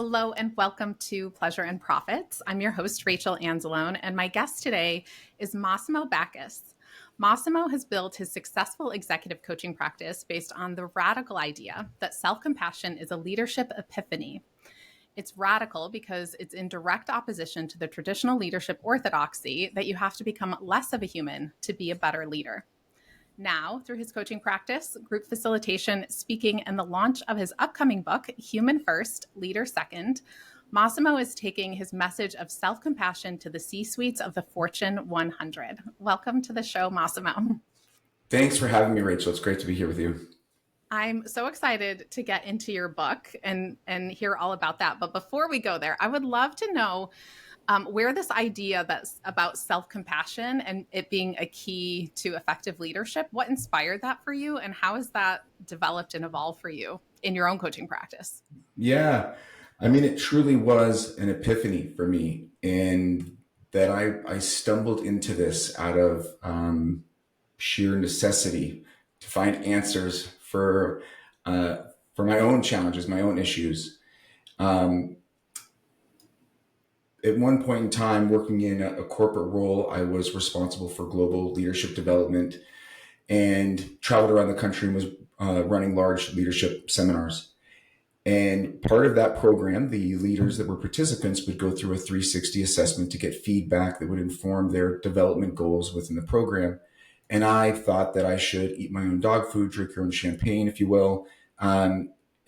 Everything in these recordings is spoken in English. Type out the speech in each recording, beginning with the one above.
Hello and welcome to Pleasure and Profits. I'm your host, Rachel Anzalone, and my guest today is Massimo Bacchus. Massimo has built his successful executive coaching practice based on the radical idea that self-compassion is a leadership epiphany. It's radical because it's in direct opposition to the traditional leadership orthodoxy that you have to become less of a human to be a better leader. Now, through his coaching practice, group facilitation, speaking, and the launch of his upcoming book, Human First, Leader Second, Massimo is taking his message of self-compassion to the C-suites of the Fortune 100. Welcome to the show, Massimo. Thanks for having me, Rachel. It's great to be here with you. I'm so excited to get into your book and hear all about that. But before we go there, I would love to know where this idea that's about self-compassion and it being a key to effective leadership, what inspired that for you and how has that developed and evolved for you in your own coaching practice? Yeah, I mean, it truly was an epiphany for me, and that I stumbled into this out of sheer necessity to find answers for my own challenges, my own issues. At one point in time, working in a corporate role, I was responsible for global leadership development and traveled around the country and was running large leadership seminars. And part of that program, the leaders that were participants would go through a 360 assessment to get feedback that would inform their development goals within the program. And I thought that I should eat my own dog food, drink your own champagne, if you will,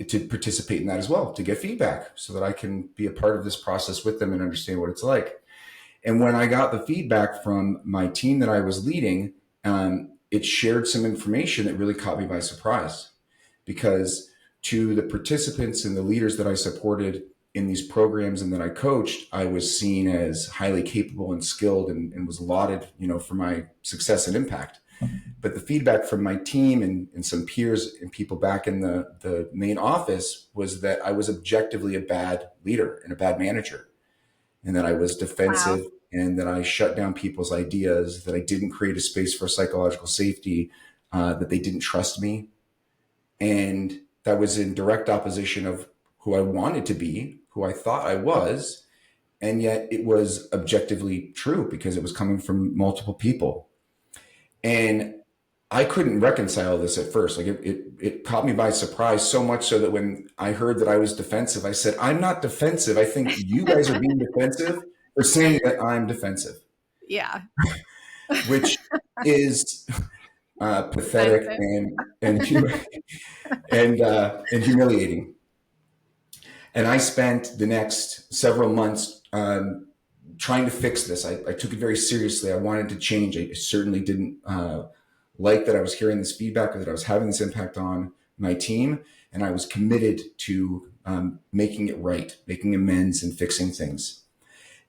to participate in that as well, to get feedback so that I can be a part of this process with them and understand what it's like. And when I got the feedback from my team that I was leading, it shared some information that really caught me by surprise, because to the participants and the leaders that I supported in these programs and that I coached, I was seen as highly capable and skilled and was lauded, for my success and impact. But the feedback from my team and some peers and people back in the main office was that I was objectively a bad leader and a bad manager, and that I was defensive. Wow. And that I shut down people's ideas, that I didn't create a space for psychological safety, that they didn't trust me. And that was in direct opposition of who I wanted to be, who I thought I was. And yet it was objectively true because it was coming from multiple people. And I couldn't reconcile this at first. Like it caught me by surprise, so much so that when I heard that I was defensive, I said, I'm not defensive. I think you guys are being defensive for saying that I'm defensive. Yeah. Which is pathetic and humiliating. And I spent the next several months trying to fix this. I took it very seriously. I wanted to change. I certainly didn't like that I was hearing this feedback or that I was having this impact on my team. And I was committed to making it right, making amends and fixing things.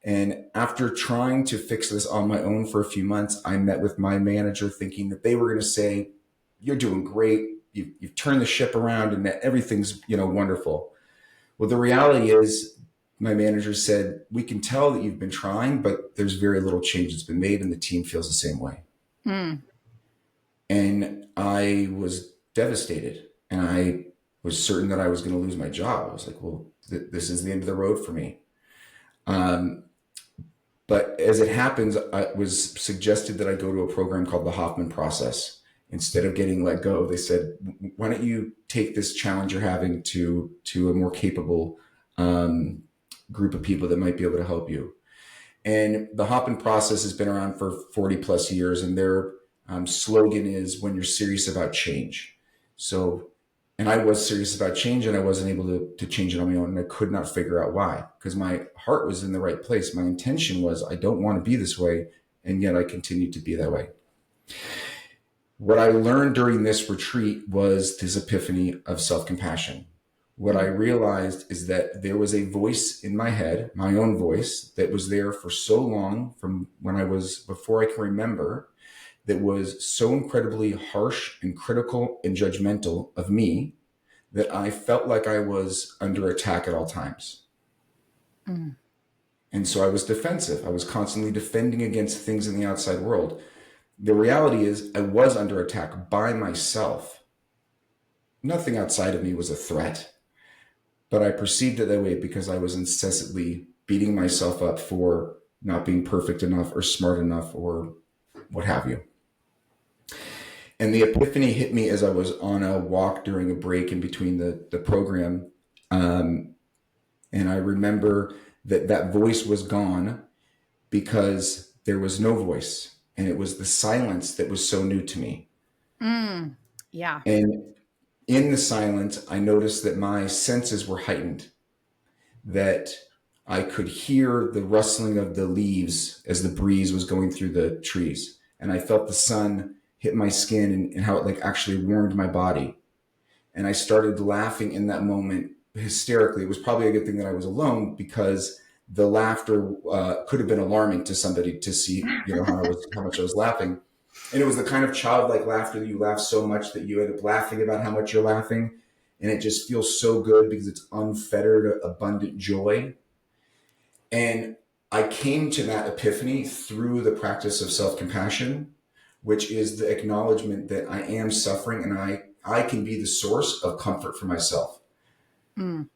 And after trying to fix this on my own for a few months, I met with my manager thinking that they were going to say, you're doing great. You've turned the ship around and that everything's, wonderful. Well, the reality is my manager said, we can tell that you've been trying, but there's very little change that's been made and the team feels the same way. And I was devastated, and I was certain that I was going to lose my job. I was like, well, this is the end of the road for me. But as it happens, it was suggested that I go to a program called the Hoffman Process. Instead of getting let go, they said, why don't you take this challenge you're having to a more capable group of people that might be able to help you. And the Hoffman Process has been around for 40 plus years, and their slogan is, when you're serious about change. So, and I was serious about change, and I wasn't able to change it on my own, and I could not figure out why, because my heart was in the right place. My intention was, I don't want to be this way, and yet I continued to be that way. What I learned during this retreat was this epiphany of self-compassion. What I realized is that there was a voice in my head, my own voice, that was there for so long, from before I can remember, that was so incredibly harsh and critical and judgmental of me that I felt like I was under attack at all times. And so I was defensive. I was constantly defending against things in the outside world. The reality is I was under attack by myself. Nothing outside of me was a threat. but I perceived it that way because I was incessantly beating myself up for not being perfect enough or smart enough or what have you. And the epiphany hit me as I was on a walk during a break in between the program. Um, and I remember that that voice was gone because there was no voice. And it was the silence that was so new to me. Mm, yeah. And in the silence, I noticed that my senses were heightened, that I could hear the rustling of the leaves as the breeze was going through the trees. And I felt the sun hit my skin and how it like actually warmed my body. And I started laughing in that moment hysterically. It was probably a good thing that I was alone because the laughter could have been alarming to somebody to see, how much I was laughing. And it was the kind of childlike laughter that you laugh so much that you end up laughing about how much you're laughing. And it just feels so good because it's unfettered, abundant joy. And I came to that epiphany through the practice of self compassion, which is the acknowledgement that I am suffering and I can be the source of comfort for myself, Mm,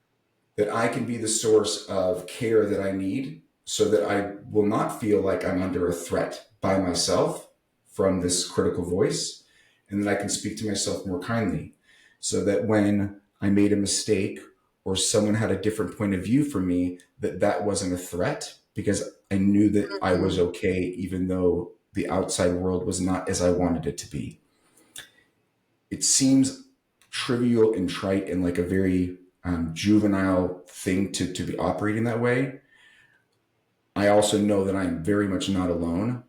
that I can be the source of care that I need so that I will not feel like I'm under a threat by myself from this critical voice, and that I can speak to myself more kindly so that when I made a mistake or someone had a different point of view for me, that that wasn't a threat because I knew that I was mm, okay, even though the outside world was not as I wanted it to be. It seems trivial and trite and like a very juvenile thing to be operating that way. I also know that I'm very much not alone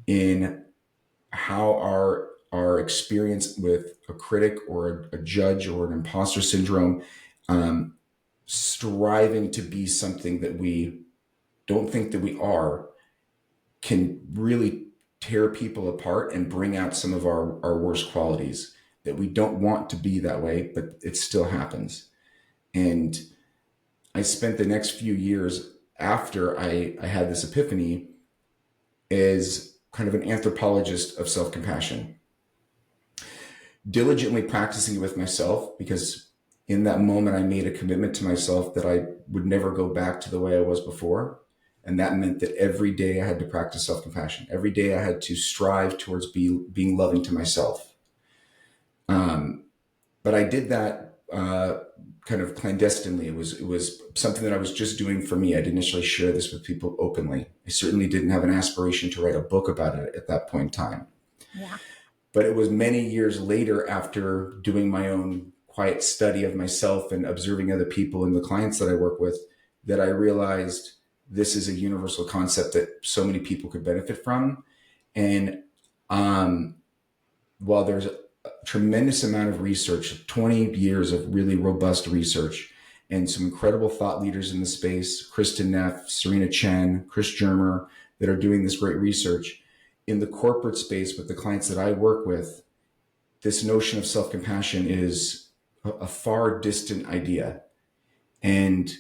in how our experience with a critic or a judge or an imposter syndrome, um, striving to be something that we don't think that we are, can really tear people apart and bring out some of our worst qualities that we don't want to be that way, but it still happens. And I spent the next few years after I had this epiphany as kind of an anthropologist of self compassion, diligently practicing it with myself because in that moment I made a commitment to myself that I would never go back to the way I was before. And that meant that every day I had to practice self compassion. Every day I had to strive towards being loving to myself. Um, but I did that kind of clandestinely. It was something that I was just doing for me. I didn't necessarily share this with people openly. I certainly didn't have an aspiration to write a book about it at that point in time. yeah. But it was many years later, after doing my own quiet study of myself and observing other people and the clients that I work with, that I realized this is a universal concept that so many people could benefit from. And um, while there's a tremendous amount of research, 20 years of really robust research, and some incredible thought leaders in the space, Kristen Neff, Serena Chen, Chris Germer, that are doing this great research. In the corporate space with the clients that I work with, this notion of self compassion is a far distant idea. And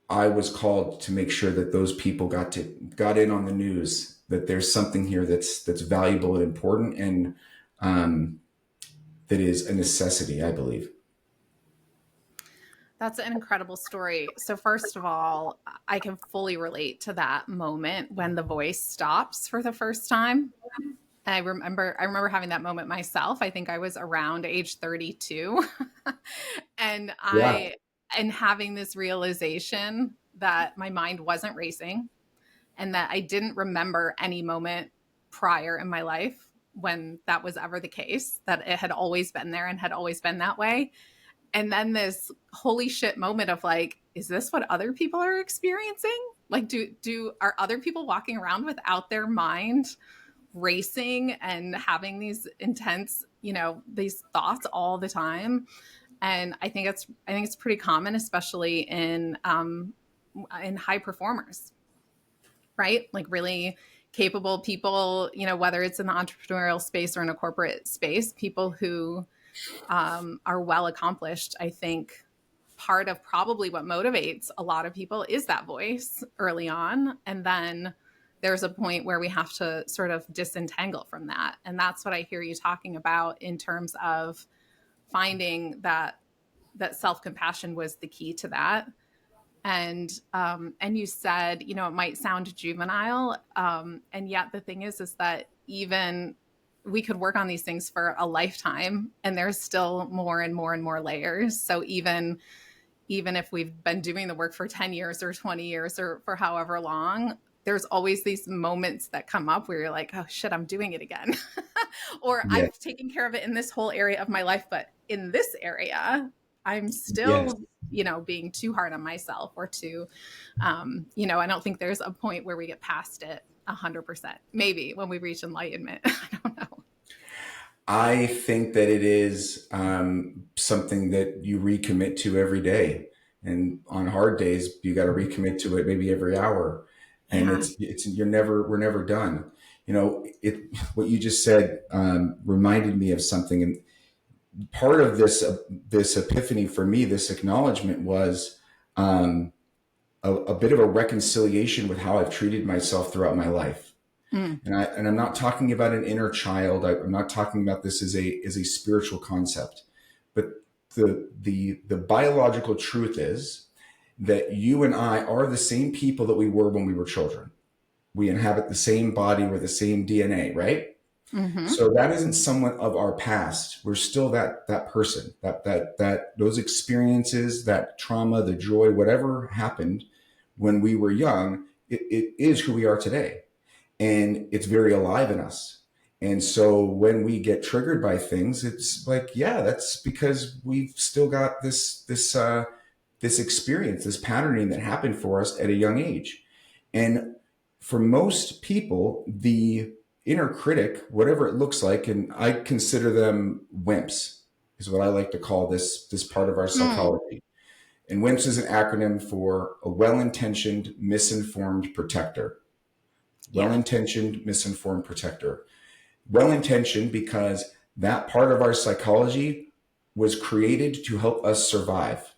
I was called to make sure that those people got in on the news that there's something here that's valuable and important and um, that is a necessity, I believe. That's an incredible story. So, first of all, I can fully relate to that moment when the voice stops for the first time. I remember having that moment myself. I think I was around age 32. and Yeah. I and having this realization that my mind wasn't racing and that I didn't remember any moment prior in my life when that was ever the case, that it had always been there and had always been that way. And then this holy shit moment of like, is this what other people are experiencing? Like, do are other people walking around without their mind racing and having these intense, these thoughts all the time? And I think it's pretty common, especially in high performers, right? Like really capable people, whether it's in the entrepreneurial space or in a corporate space, people who are well accomplished. I think part of probably what motivates a lot of people is that voice early on. And then there's a point where we have to sort of disentangle from that. And that's what I hear you talking about in terms of finding that that self-compassion was the key to that. And you said, you know, it might sound juvenile, and yet the thing is that even we could work on these things for a lifetime, and there's still more and more and more layers. So even if we've been doing the work for 10 years or 20 years or for however long, there's always these moments that come up where you're like, oh shit, I'm doing it again. Or Yeah. I've taken care of it in this whole area of my life, but in this area, I'm Yes. still, you know, being too hard on myself or too, you know, I don't think there's a point where we get past it 100%. Maybe when we reach enlightenment. I don't know. I think that it is something that you recommit to every day. And on hard days, you got to recommit to it maybe every hour. And Yeah. we're never done. You know, what you just said reminded me of something. And part of this epiphany for me, this acknowledgement was a bit of a reconciliation with how I've treated myself throughout my life. Mm. And I'm not talking about an inner child. I'm not talking about this as a spiritual concept, but the biological truth is that you and I are the same people that we were when we were children. We inhabit the same body, we're the same DNA, right? Mm-hmm. So that isn't someone of our past. We're still that person, that those experiences, that trauma, the joy, whatever happened when we were young, it is who we are today, and it's very alive in us. And so when we get triggered by things, it's like, yeah, that's because we've still got this experience, this patterning that happened for us at a young age. And for most people, the inner critic, whatever it looks like, and I consider them WIMPs, is what I like to call this part of our Mm. psychology. And WIMPs is an acronym for a well-intentioned, misinformed protector. Yeah. Well-intentioned, misinformed protector. Well-intentioned because that part of our psychology was created to help us survive.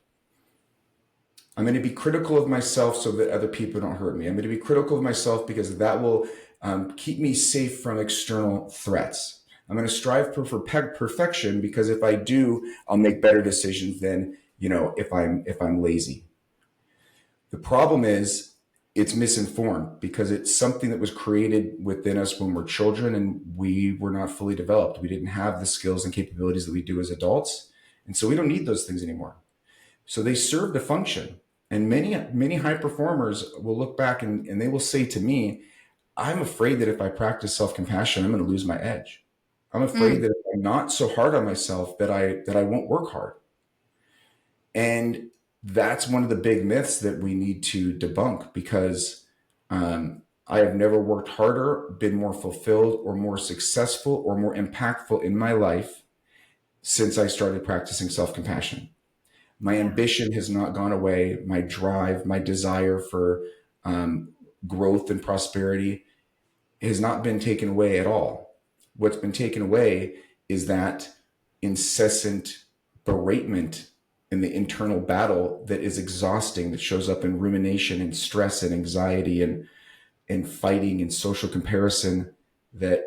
I'm going to be critical of myself so that other people don't hurt me. I'm going to be critical of myself because that will keep me safe from external threats. I'm going to strive for perfection because if I do, I'll make better decisions than, you know, if I'm lazy. The problem is it's misinformed because it's something that was created within us when we're children and we were not fully developed. We didn't have the skills and capabilities that we do as adults. And so we don't need those things anymore. So they served a function. And many high performers will look back and they will say to me, I'm afraid that if I practice self-compassion, I'm going to lose my edge. I'm afraid Mm. that if I'm not so hard on myself that I won't work hard. And that's one of the big myths that we need to debunk because I have never worked harder, been more fulfilled, or more successful, or more impactful in my life since I started practicing self compassion. My Yeah. ambition has not gone away. My drive, my desire for um, growth and prosperity has not been taken away at all. What's been taken away is that incessant beratement in the internal battle that is exhausting, that shows up in rumination and stress and anxiety and fighting and social comparison. That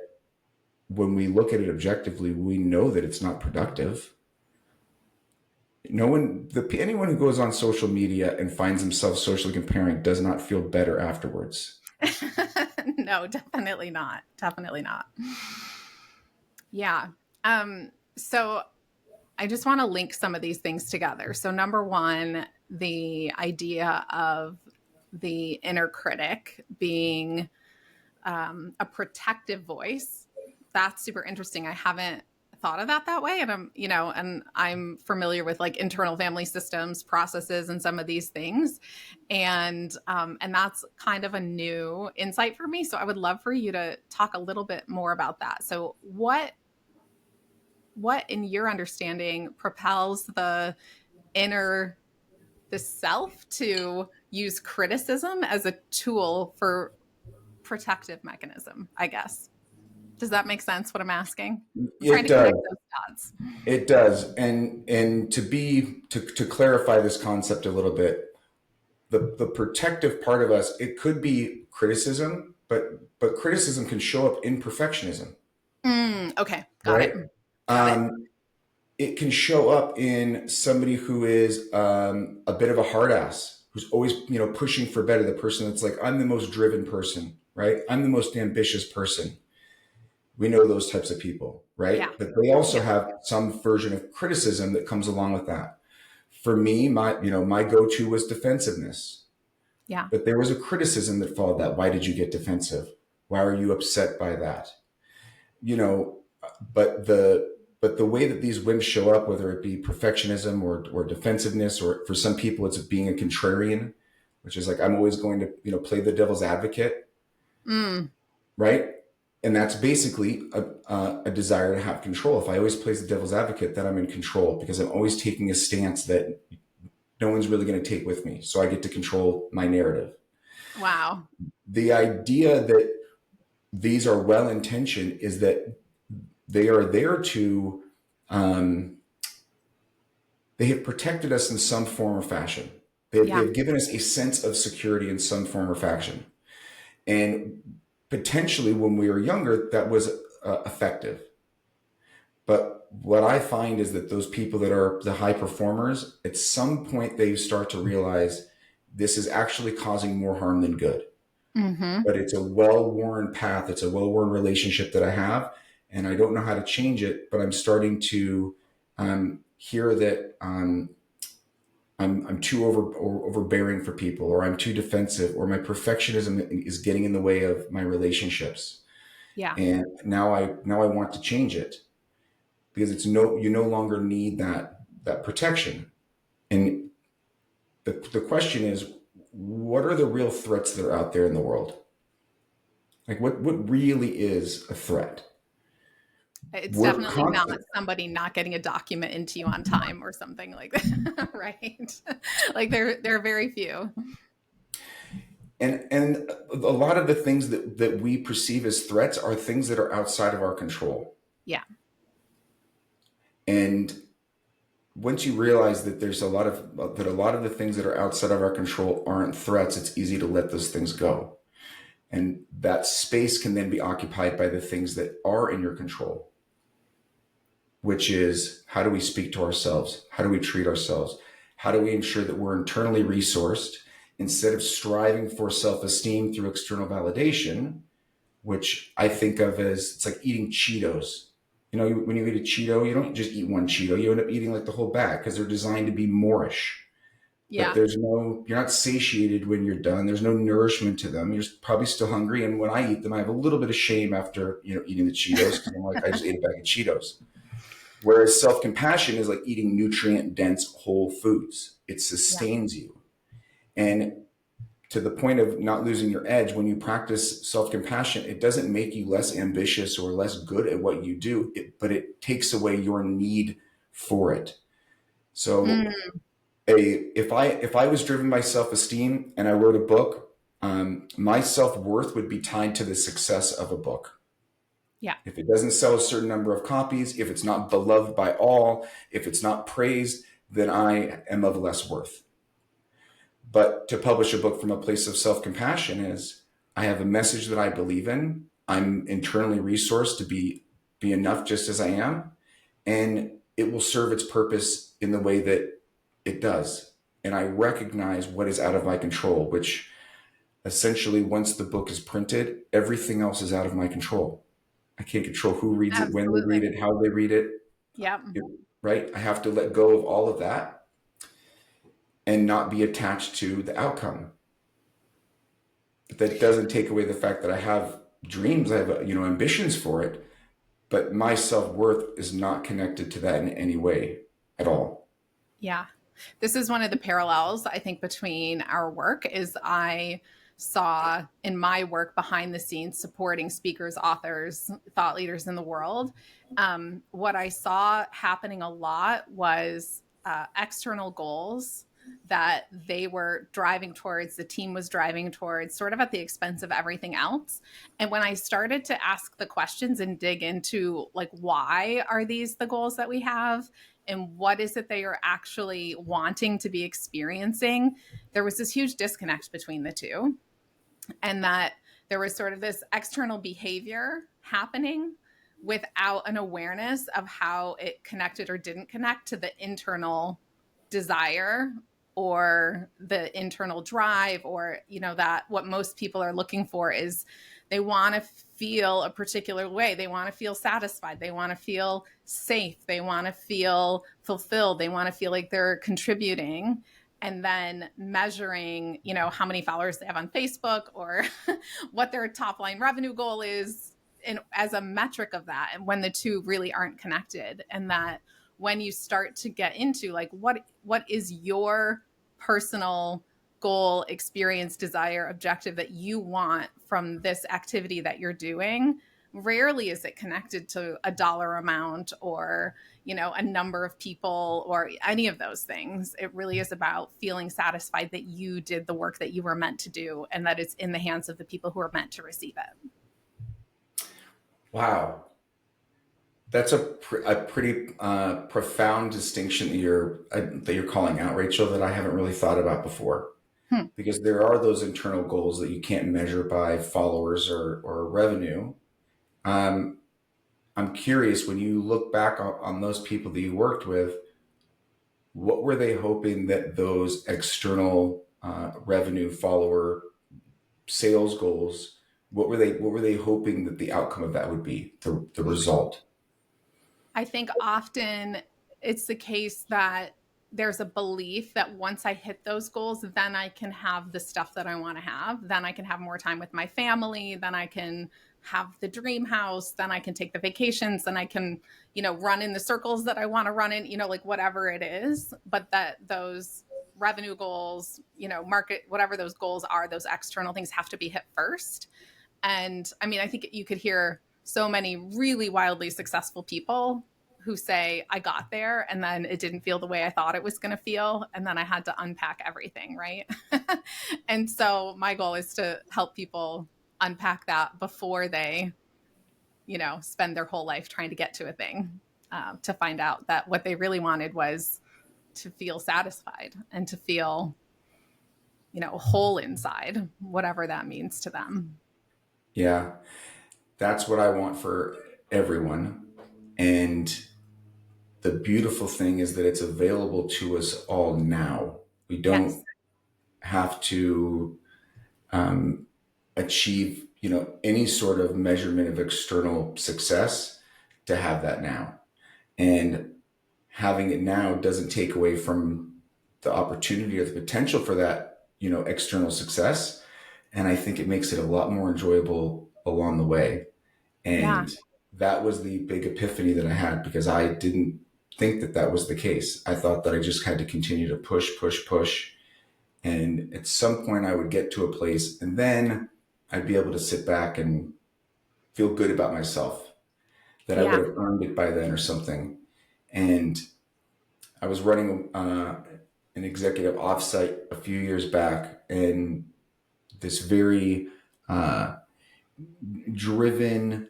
when we look at it objectively, we know that it's not productive. No one, anyone who goes on social media and finds themselves socially comparing does not feel better afterwards. No, definitely not. Definitely not. Yeah. So I just want to link some of these things together. So, number one, the idea of the inner critic being a protective voice. That's super interesting. I haven't thought of that way. And I'm familiar with like internal family systems, processes, and some of these things. And that's kind of a new insight for me. So I would love for you to talk a little bit more about that. So what in your understanding propels inner the self to use criticism as a tool for protective mechanism, I guess. Does that make sense what I'm asking? I'm trying It to does. connect those dots. It does. And to clarify this concept a little bit, the protective part of us, it could be criticism, but criticism can show up in perfectionism, Okay, got it. right? Got it. Um, it can show up in somebody who is a bit of a hard ass, who's always, pushing for better. The person that's like, I'm the most driven person, right? I'm the most ambitious person. We know those types of people, Yeah. right? But they also Yeah. have some version of criticism that comes along with that. For me, my go-to was defensiveness. Yeah. But there was a criticism that followed that. Why did you get defensive? Why are you upset by that? You know, but the way that these whims show up, whether it be perfectionism or defensiveness, or for some people it's being a contrarian, which is like, I'm always going to play the devil's advocate, Mm. right? And that's basically a desire to have control. If I always play the devil's advocate, then I'm in control because I'm always taking a stance that no one's really going to take with me. So I get to control my narrative. Wow. The idea that these are well intentioned is that they are there to, um, they have protected us in some form or fashion. Yeah. They've given us a sense of security in some form or fashion. And potentially when we were younger, that was effective. But what I find is that those people that are the high performers, at some point they start to realize this is actually causing more harm than good. Mm-hmm. But it's a well-worn path. It's a well-worn relationship that I have, and I don't know how to change it. But I'm starting to hear that I'm too overbearing for people, or I'm too defensive, or my perfectionism is getting in the way of my relationships. Yeah. And now I want to change it because you no longer need that protection. And the question is, what are the real threats that are out there in the world? Like what really is a threat? It's We're definitely not constant, somebody not getting a document into you on time or something like that, right? Like there are very few. and a lot of the things that we perceive as threats are things that are outside of our control. Yeah. And once you realize that a lot of the things that are outside of our control aren't threats, it's easy to let those things go. And that space can then be occupied by the things that are in your control, which is, how do we speak to ourselves? How do we treat ourselves? How do we ensure that we're internally resourced instead of striving for self-esteem through external validation, which I think of as, it's like eating Cheetos. When you eat a Cheeto, you don't just eat one Cheeto. You end up eating like the whole bag because they're designed to be moreish. But Yeah. you're not satiated when you're done. There's no nourishment to them. You're probably still hungry. And when I eat them, I have a little bit of shame after, eating the Cheetos because I'm like, I just ate a bag of Cheetos. Whereas self-compassion is like eating nutrient-dense whole foods. It Yeah. sustains you. And to the point of not losing your edge, when you practice self-compassion, it doesn't make you less ambitious or less good at what you do, but it takes away your need for it. So Mm. if I was driven by self-esteem and I wrote a book, my self-worth would be tied to the success of a book. Yeah. If it doesn't sell a certain number of copies, if it's not beloved by all, if it's not praised, then I am of less worth. But to publish a book from a place of self-compassion is, I have a message that I believe in. I'm internally resourced to be enough just as I am, and it will serve its purpose in the way that it does. And I recognize what is out of my control, which essentially, once the book is printed, everything else is out of my control. I can't control who reads it, when they Absolutely. read it, how they read it, Yeah. right? I have to let go of all of that and not be attached to the outcome. But that doesn't take away the fact that I have dreams, I have ambitions for it, but my self-worth is not connected to that in any way at all. Yeah. This is one of the parallels I think between our work is I saw in my work behind the scenes supporting speakers, authors, thought leaders in the world. What I saw happening a lot was external goals that they were driving towards, the team was driving towards, sort of at the expense of everything else. And when I started to ask the questions and dig into, like, why are these the goals that we have? And what is it they are actually wanting to be experiencing? There was this huge disconnect between the two, and that there was sort of this external behavior happening without an awareness of how it connected or didn't connect to the internal desire or the internal drive, or that what most people are looking for is they want to feel a particular way, they want to feel satisfied, they want to feel safe, they want to feel fulfilled, they want to feel like they're contributing. And then measuring how many followers they have on Facebook, or what their top line revenue goal is, as a metric of that, and when the two really aren't connected. And that when you start to get into like what is your personal goal, experience, desire, objective that you want from this activity that you're doing, rarely is it connected to a dollar amount or a number of people or any of those things. It really is about feeling satisfied that you did the work that you were meant to do, and that it's in the hands of the people who are meant to receive it. Wow. That's a pretty profound distinction that you're calling out, Rachel, that I haven't really thought about before. Because there are those internal goals that you can't measure by followers or revenue. I'm curious, when you look back on those people that you worked with, what were they hoping that those external revenue, follower, sales goals, what were they hoping that the outcome of that would be, the result? I think often it's the case that there's a belief that once I hit those goals, then I can have the stuff that I want to have. Then I can have more time with my family. Then I can have the dream house. Then I can take the vacations. Then I can, run in the circles that I want to run in, like whatever it is. But that those revenue goals, market, whatever those goals are, those external things have to be hit first. And I mean, I think you could hear so many really wildly successful people who say, I got there and then it didn't feel the way I thought it was going to feel. And then I had to unpack everything, right? And so my goal is to help people unpack that before they, spend their whole life trying to get to a thing, to find out that what they really wanted was to feel satisfied and to feel, whole inside, whatever that means to them. Yeah, that's what I want for everyone. And the beautiful thing is that it's available to us all now. We don't Yes. have to achieve, any sort of measurement of external success to have that now. And having it now doesn't take away from the opportunity or the potential for that, external success. And I think it makes it a lot more enjoyable along the way. Yeah. And that was the big epiphany that I had, because I didn't think that that was the case. I thought that I just had to continue to push, push, push. And at some point I would get to a place and then I'd be able to sit back and feel good about myself, that I would Yeah. have earned it by then or something. And I was running an executive offsite a few years back, and this very driven,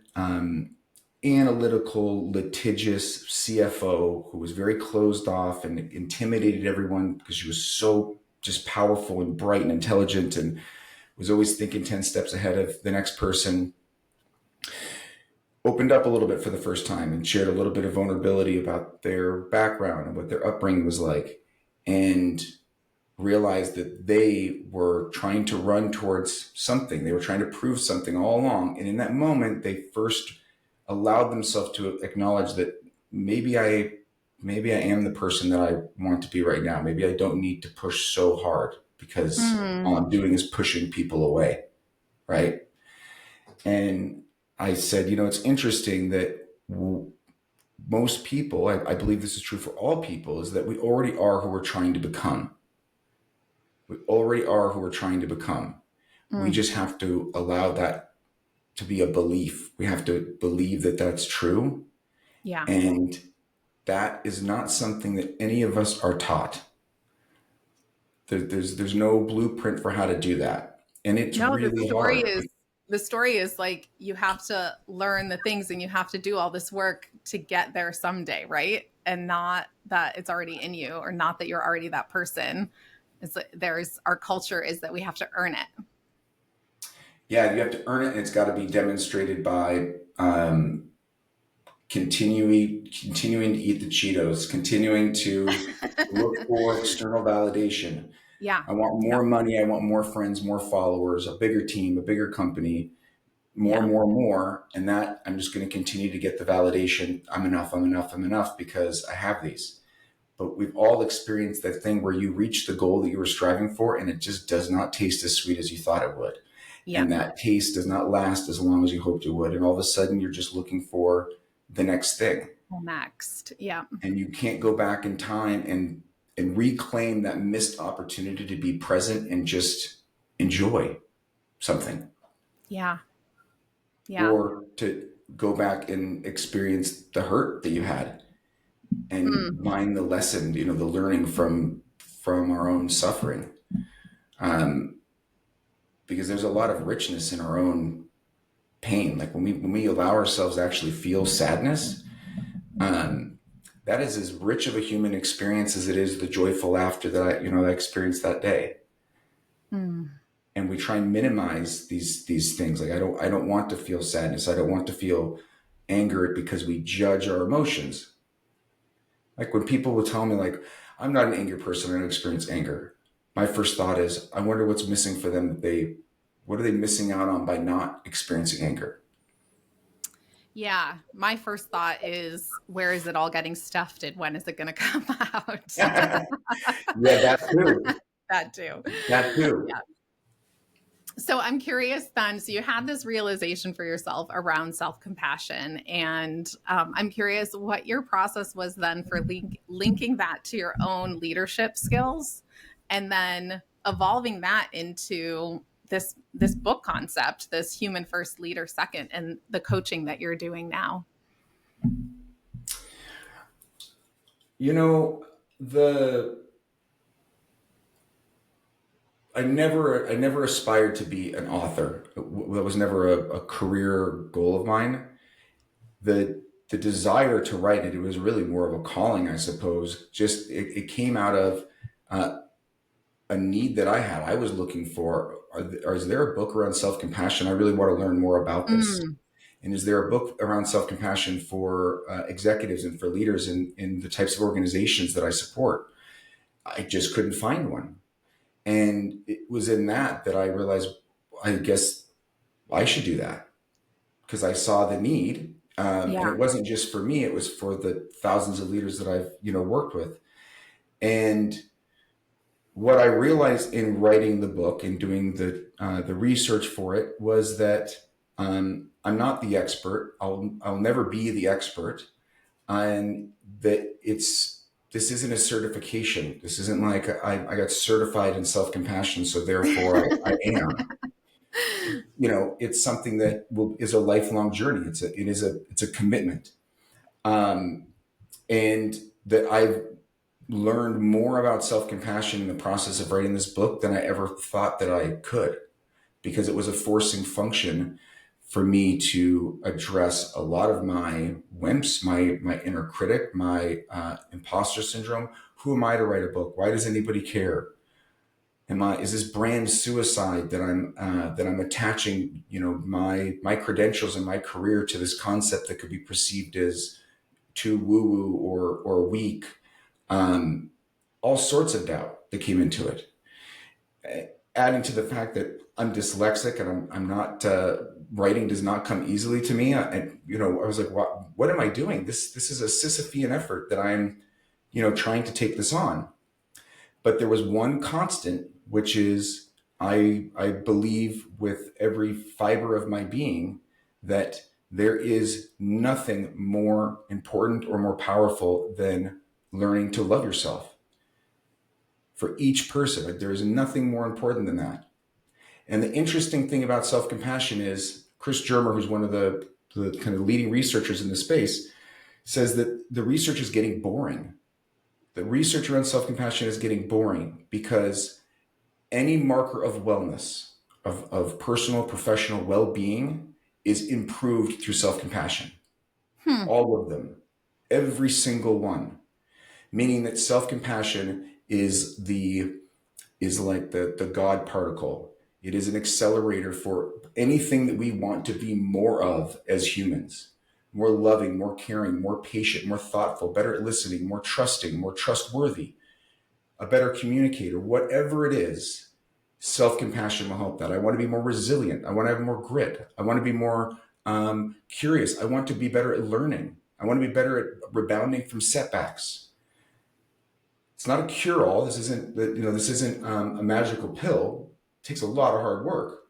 analytical, litigious CFO who was very closed off and intimidated everyone because she was so just powerful and bright and intelligent and was always thinking 10 steps ahead of the next person, opened up a little bit for the first time and shared a little bit of vulnerability about their background and what their upbringing was like, and realized that they were trying to run towards something. They were trying to prove something all along. And in that moment, they first allowed themselves to acknowledge that maybe I am the person that I want to be right now. Maybe I don't need to push so hard because all I'm doing is pushing people away. Right. And I said, it's interesting that most people, I believe this is true for all people, is that we already are who we're trying to become. We already are who we're trying to become. We just have to allow that to be a belief. We have to believe that that's true. Yeah. And that is not something that any of us are taught. There's no blueprint for how to do that. And it's No, really hard. the story is like you have to learn the things and you have to do all this work to get there someday, right? And not that it's already in you, or not that you're already that person. It's like our culture is that we have to earn it. Yeah, you have to earn it, and it's got to be demonstrated by continuing to eat the Cheetos, continuing to look for external validation. Yeah. I want Yeah. more money. I want more friends, more followers, a bigger team, a bigger company, more, Yeah. more, more. And that I'm just going to continue to get the validation. I'm enough. I'm enough. I'm enough because I have these. But we've all experienced that thing where you reach the goal that you were striving for and it just does not taste as sweet as you thought it would. Yeah. And that taste does not last as long as you hoped it would. And all of a sudden you're just looking for the next thing. Next. Yeah. And you can't go back in time and reclaim that missed opportunity to be present and just enjoy something. Yeah. Yeah. Or to go back and experience the hurt that you had and Mm. mine the lesson, the learning from our own suffering. Um, because there's a lot of richness in our own pain. Like when we allow ourselves to actually feel sadness, that is as rich of a human experience as it is the joyful laughter that I experienced that day. Mm. And we try and minimize these things. Like I don't want to feel sadness. I don't want to feel anger because we judge our emotions. Like when people will tell me like, I'm not an angry person, I don't experience anger. My first thought is, I wonder what's missing for them. What are they missing out on by not experiencing anger? Yeah. My first thought is, where is it all getting stuffed and when is it going to come out? Yeah, that too. That too. That too. Yeah. So I'm curious then, so you had this realization for yourself around self-compassion, and I'm curious what your process was then for linking that to your own leadership skills and then evolving that into this book concept, this human first, leader second, and the coaching that you're doing now. The I never aspired to be an author. That was never a career goal of mine. The desire to write it was really more of a calling, I suppose. Just it came out of uh, a need that I had. I was looking for, is there a book around self-compassion? I really want to learn more about this. Mm. And is there a book around self-compassion for executives and for leaders in the types of organizations that I support? I just couldn't find one. And it was in that I realized, I guess I should do that because I saw the need. And Yeah. it wasn't just for me, it was for the thousands of leaders that I've, worked with. And what I realized in writing the book and doing the research for it was that I'm not the expert. I'll never be the expert, and that this isn't a certification. This isn't like I got certified in self-compassion, so therefore I am. It's something that is a lifelong journey. It's a commitment, and that I've learned more about self-compassion in the process of writing this book than I ever thought that I could, because it was a forcing function for me to address a lot of my wimps, my inner critic, my imposter syndrome. Who am I to write a book? Why does anybody care? Is this brand suicide that I'm attaching, my credentials and my career to this concept that could be perceived as too woo-woo or weak? All sorts of doubt that came into it. Adding to the fact that I'm dyslexic and I'm not, writing does not come easily to me. I was like, what am I doing? This is a Sisyphean effort that I'm, trying to take this on. But there was one constant, which is I believe with every fiber of my being that there is nothing more important or more powerful than learning to love yourself. For each person, like, there is nothing more important than that. And the interesting thing about self-compassion is Chris Germer, who's one of the kind of leading researchers in the space, says that the research is getting boring. The research around self-compassion is getting boring because any marker of wellness, of personal, professional well-being is improved through self-compassion. All of them, every single one, meaning that self-compassion is like the God particle. It is an accelerator for anything that we want to be more of as humans. more loving, more caring, more patient, more thoughtful, better at listening, more trusting, more trustworthy, a better communicator, whatever it is, self-compassion will help that. I want to be more resilient. I want to have more grit. I want to be more curious. I want to be better at learning. I want to be better at rebounding from setbacks. It's not a cure-all. This isn't a magical pill. It takes a lot of hard work.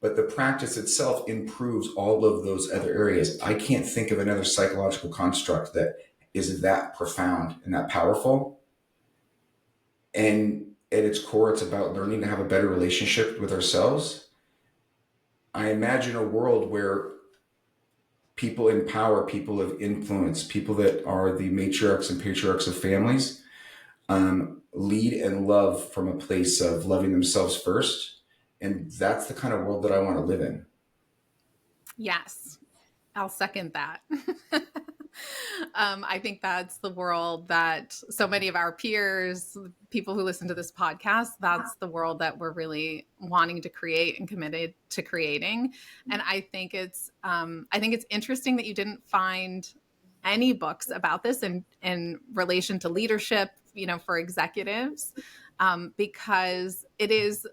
But the practice itself improves all of those other areas. I can't think of another psychological construct that is that profound and that powerful. And at its core, it's about learning to have a better relationship with ourselves. I imagine a world where people in power, people of influence, people that are the matriarchs and patriarchs of families, lead and love from a place of loving themselves first. And that's the kind of world that I want to live in. Yes, I'll second that. I think that's the world that so many of our peers, people who listen to this podcast, that's the world that we're really wanting to create and committed to creating. And I think it's interesting that you didn't find any books about this in relation to leadership, for executives. Because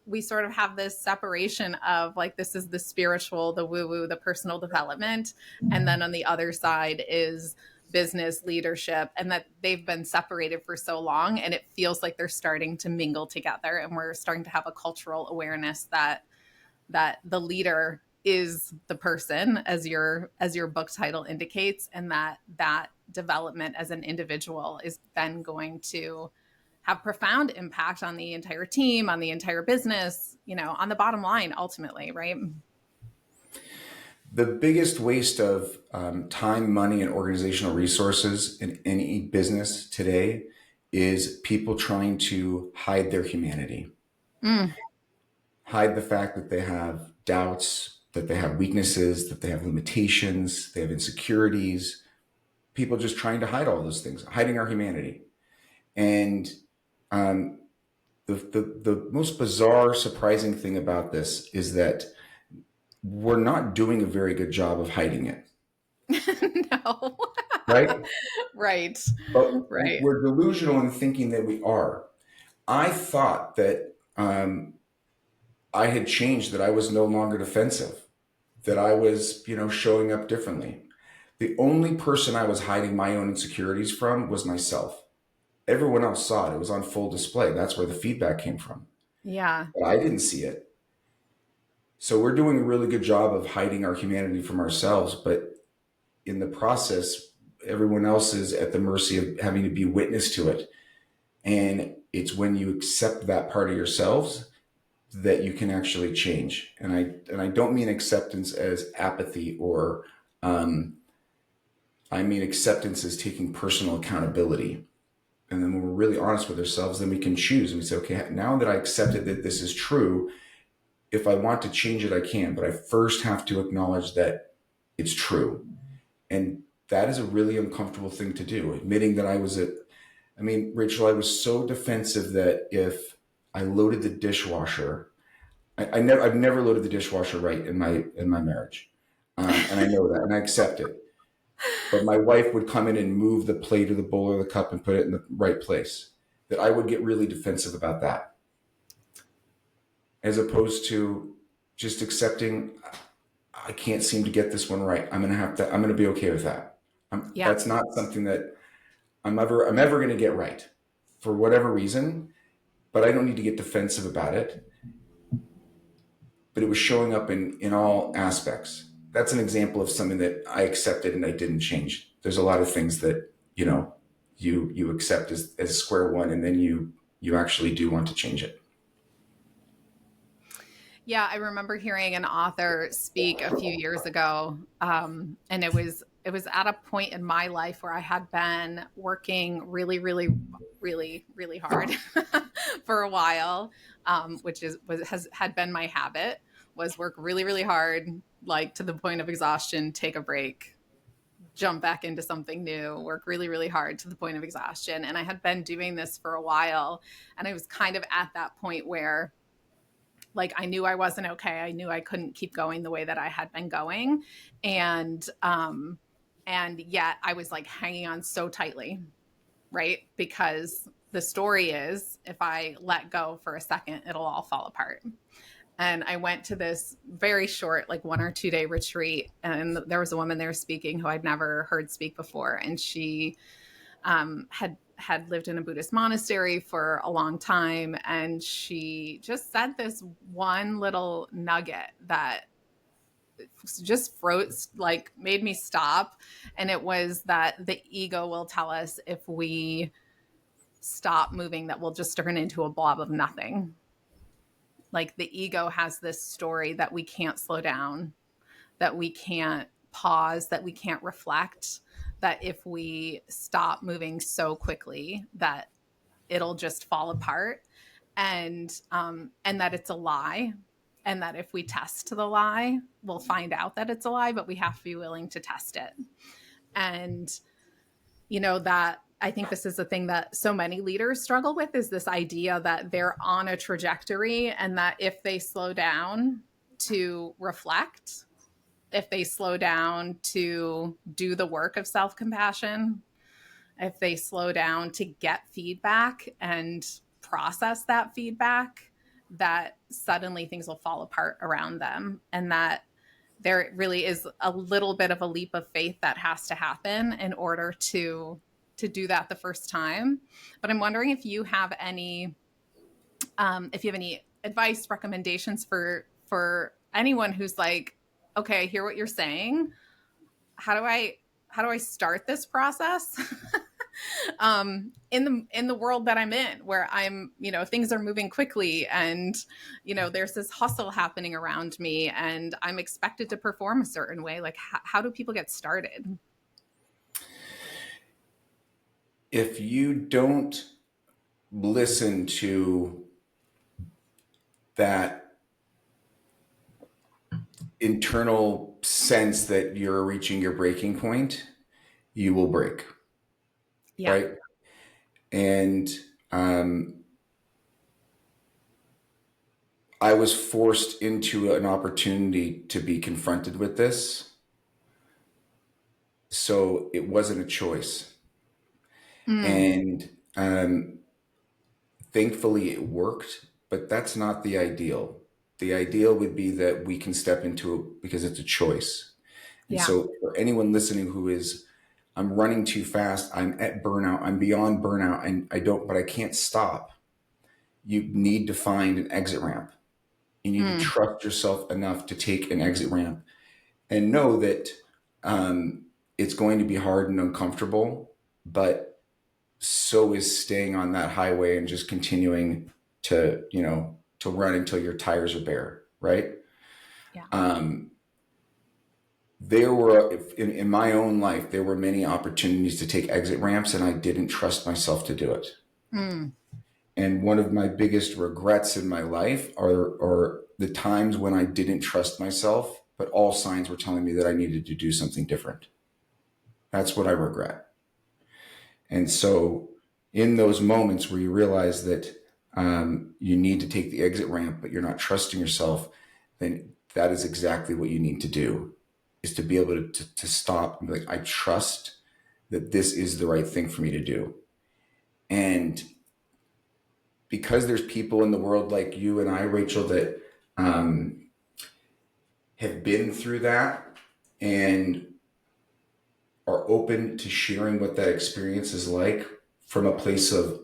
we sort of have this separation of like, this is the spiritual, the woo-woo, the personal development. And then on the other side is business leadership, and that they've been separated for so long. And it feels like they're starting to mingle together. And we're starting to have a cultural awareness that the leader is the person, as your book title indicates, and that development as an individual is then going to have profound impact on the entire team, on the entire business, on the bottom line, ultimately, right? The biggest waste of time, money, and organizational resources in any business today is people trying to hide their humanity. Hide the fact that they have doubts, that they have weaknesses, that they have limitations, they have insecurities. People just trying to hide all those things, hiding our humanity. And the most bizarre, surprising thing about this is that we're not doing a very good job of hiding it. No. Right? Right. But right. We're delusional in thinking that we are. I thought that I had changed, that I was no longer defensive, that I was, showing up differently. The only person I was hiding my own insecurities from was myself. Everyone else saw it. It was on full display. That's where the feedback came from. Yeah. But I didn't see it. So we're doing a really good job of hiding our humanity from ourselves. But in the process, everyone else is at the mercy of having to be witness to it. And it's when you accept that part of yourselves that you can actually change. And I don't mean acceptance as apathy or I mean acceptance as taking personal accountability. And then when we're really honest with ourselves, then we can choose. And we say, okay, now that I accepted that this is true, if I want to change it, I can. But I first have to acknowledge that it's true. And that is a really uncomfortable thing to do. Admitting that Rachel, I was so defensive that if I loaded the dishwasher, I've never loaded the dishwasher right in my marriage. And I know that, and I accept it. But my wife would come in and move the plate or the bowl or the cup and put it in the right place. That I would get really defensive about that. As opposed to just accepting, I can't seem to get this one right. I'm going to be okay with that. That's not something that I'm ever going to get right for whatever reason, but I don't need to get defensive about it. But it was showing up in all aspects. That's an example of something that I accepted and I didn't change. There's a lot of things that, you accept as square one, and then you actually do want to change it. Yeah, I remember hearing an author speak a few years ago, and it was at a point in my life where I had been working really, really, really, really hard for a while, which had been my habit, was work really, really hard, like to the point of exhaustion, take a break, jump back into something new, work really, really hard to the point of exhaustion. And I had been doing this for a while, and I was kind of at that point where Like I knew I wasn't okay. I knew I couldn't keep going the way that I had been going. And yet I was like hanging on so tightly, right? Because the story is if I let go for a second, it'll all fall apart. And I went to this very short, like 1 or 2 day retreat, and there was a woman there speaking who I'd never heard speak before, and she had lived in a Buddhist monastery for a long time, and she just said this one little nugget that just froze, like made me stop. And it was that the ego will tell us if we stop moving that we'll just turn into a blob of nothing. Like the ego has this story that we can't slow down, that we can't pause, that we can't reflect, that if we stop moving so quickly that it'll just fall apart, and that it's a lie, and that if we test the lie we'll find out that it's a lie, but we have to be willing to test it. And that I think this is the thing that so many leaders struggle with, is this idea that they're on a trajectory, and that if they slow down to reflect, if they slow down to do the work of self-compassion, if they slow down to get feedback and process that feedback, that suddenly things will fall apart around them. And that there really is a little bit of a leap of faith that has to happen in order to do that the first time. But I'm wondering if you have any advice, recommendations for anyone who's like, okay, I hear what you're saying. How do I start this process? In the world that I'm in, where I'm, things are moving quickly, and, there's this hustle happening around me, and I'm expected to perform a certain way. Like, how do people get started? If you don't listen to that internal sense that you're reaching your breaking point, you will break. Yeah. Right. And I was forced into an opportunity to be confronted with this. So it wasn't a choice. And thankfully it worked, but that's not the ideal. The ideal would be that we can step into it because it's a choice. And Yeah. so for anyone listening who is, I'm running too fast, I'm at burnout, I'm beyond burnout, and but I can't stop. You need to find an exit ramp. You need to trust yourself enough to take an exit ramp and know that it's going to be hard and uncomfortable, but so is staying on that highway and just continuing to, to run until your tires are bare, right? Yeah. There were, in my own life, there were many opportunities to take exit ramps, and I didn't trust myself to do it. And one of my biggest regrets in my life are the times when I didn't trust myself, but all signs were telling me that I needed to do something different. That's what I regret. And so in those moments where you realize that you need to take the exit ramp, but you're not trusting yourself, then that is exactly what you need to do, is to be able to stop and be like, I trust that this is the right thing for me to do. And because there's people in the world like you and I, Rachel, that have been through that and are open to sharing what that experience is like from a place of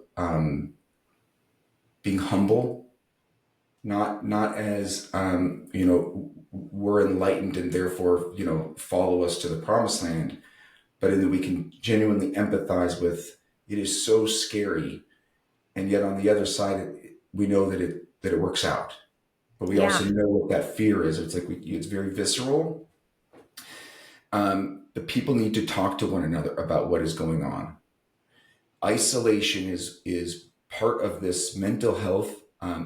being humble, not as we're enlightened and therefore follow us to the promised land, but in that we can genuinely empathize with, it is so scary, and yet on the other side we know that it works out, but we also know what that fear is. It's like it's very visceral. The people need to talk to one another about what is going on. Isolation is part of this mental health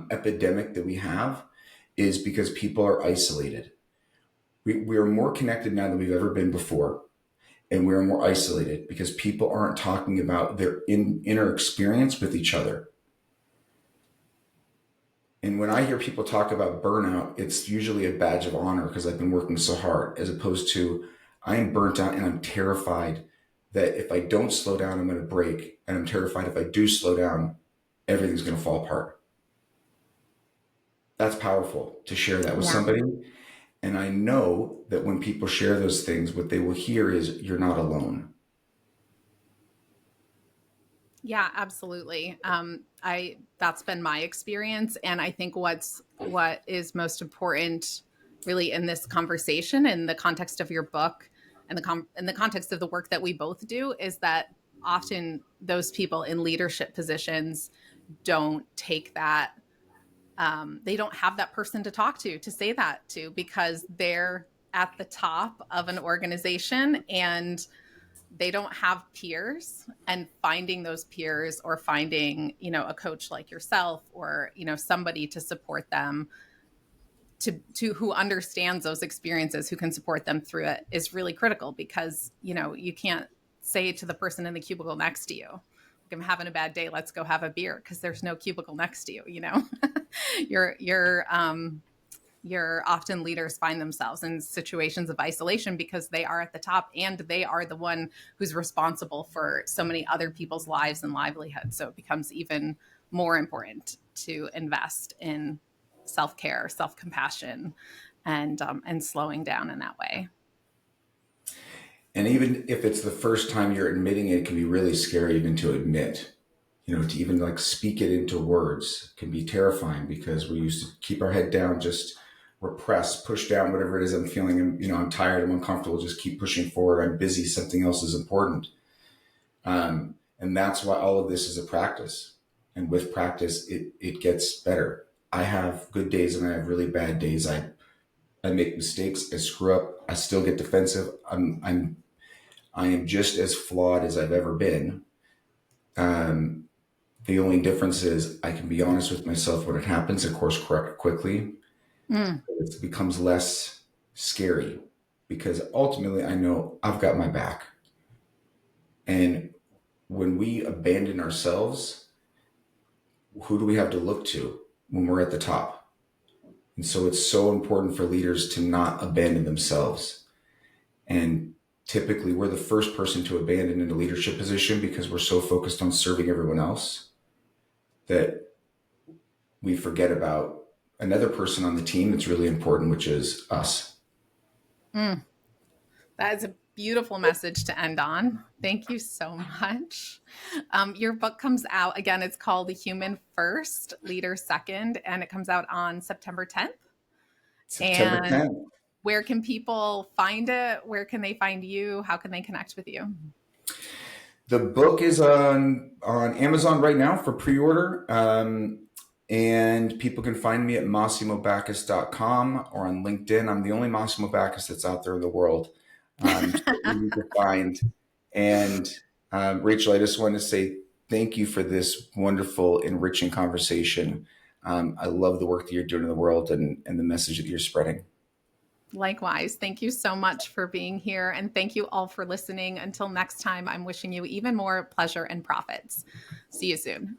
epidemic that we have, is because people are isolated. We are more connected now than we've ever been before, and we're more isolated because people aren't talking about their inner experience with each other. And when I hear people talk about burnout, it's usually a badge of honor because I've been working so hard, as opposed to I am burnt out and I'm terrified that if I don't slow down, I'm going to break. And I'm terrified if I do slow down, everything's going to fall apart. That's powerful to share that with Yeah. somebody. And I know that when people share those things, what they will hear is you're not alone. Yeah, absolutely. That's been my experience, and I think what is most important, really, in this conversation, in the context of your book, and in the context of the work that we both do, is that often those people in leadership positions don't take that. They don't have that person to talk to say that to, because they're at the top of an organization and they don't have peers, and finding those peers, or finding, a coach like yourself, or, somebody to support them, to who understands those experiences, who can support them through it, is really critical, because, you can't say to the person in the cubicle next to you, like, I'm having a bad day, let's go have a beer, because there's no cubicle next to you. You're often, leaders find themselves in situations of isolation because they are at the top, and they are the one who's responsible for so many other people's lives and livelihoods. So it becomes even more important to invest in self-care, self-compassion, and slowing down in that way. And even if it's the first time you're admitting it, it can be really scary even to admit. To even like speak it into words can be terrifying because we used to keep our head down, just repress, push down whatever it is I'm feeling. And, I'm tired, I'm uncomfortable, just keep pushing forward. I'm busy, something else is important. And that's why all of this is a practice. And with practice, it gets better. I have good days and I have really bad days. I make mistakes, I screw up, I still get defensive. I am just as flawed as I've ever been. Um, the only difference is I can be honest with myself when it happens, of course, correct it quickly. Mm. It becomes less scary because ultimately I know I've got my back. And when we abandon ourselves, who do we have to look to when we're at the top? And so it's so important for leaders to not abandon themselves. And typically we're the first person to abandon in a leadership position because we're so focused on serving everyone else that we forget about another person on the team that's really important, which is us. Mm. That is a beautiful message to end on. Thank you so much. Your book comes out again. It's called The Human First, Leader Second, and it comes out on September 10th. September And 10th. where can people find it? Where can they find you? How can they connect with you? The book is on Amazon right now for pre-order. And people can find me at MassimoBacchus.com or on LinkedIn. I'm the only Massimo Bacchus that's out there in the world. So easy to find. And Rachel, I just want to say thank you for this wonderful, enriching conversation. I love the work that you're doing in the world and the message that you're spreading. Likewise. Thank you so much for being here. And thank you all for listening. Until next time, I'm wishing you even more pleasure and profits. See you soon.